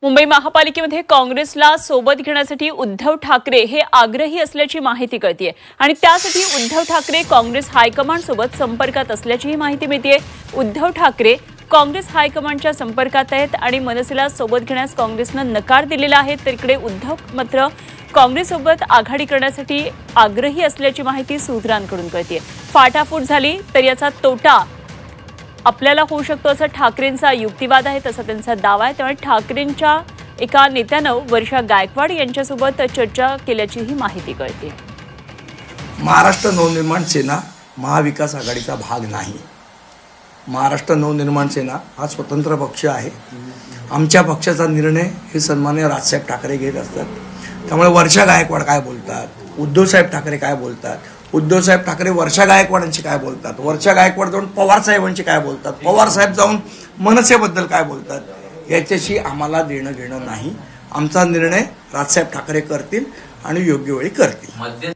मुंबई महापालिकेमध्ये काँग्रेसला सोबत घेण्यासाठी उद्धव ठाकरे हे आग्रही असल्याची माहिती कळतेय आणि त्यासाठी उद्धव ठाकरे काँग्रेस हायकमांड सोबत संपर्कात असल्याची माहिती मिळतेय। उद्धव ठाकरे काँग्रेस हायकमांडच्या संपर्कात आहेत आणि मनसेला सोबत घेण्यास काँग्रेसने नकार दिलेला आहे, तर इकडे उद्धव मात्र काँग्रेससोबत आघाडी करण्यासाठी आग्रही असल्याची माहिती सूत्रांकडून कळतेय। फाटाफूट झाली तर याचा तोटा आपल्याला होऊ शकतो असा ठाकरेंचा युक्तिवाद आहे, तसा त्यांचा दावा आहे। त्यामुळे ठाकरेंच्या एका नेत्यानं वर्षा गायकवाड यांच्यासोबत चर्चा केल्याचीही माहिती कळते। महाराष्ट्र नवनिर्माण सेना महाविकास आघाडीचा भाग नाही। महाराष्ट्र नवनिर्माण सेना हा स्वतंत्र पक्ष आहे। आमच्या पक्षाचा निर्णय हे सन्माननीय राजसाहेब ठाकरे घेत असतात। त्यामुळे वर्षा गायकवाड काय बोलतात, उद्धव साहेब ठाकरे काय बोलतात, उद्धव साहेब ठाकरे वर्षा गायकवाडांची काय बोलतात, वर्षा गायकवाड जाऊन पवार साहेबांची काय बोलतात, पवार साहेब जाऊन मनसेबद्दल काय बोलतात, याच्याशी आम्हाला देणं घेणं नाही। आमचा निर्णय राजसाहेब ठाकरे करतील आणि योग्य वेळी करतील।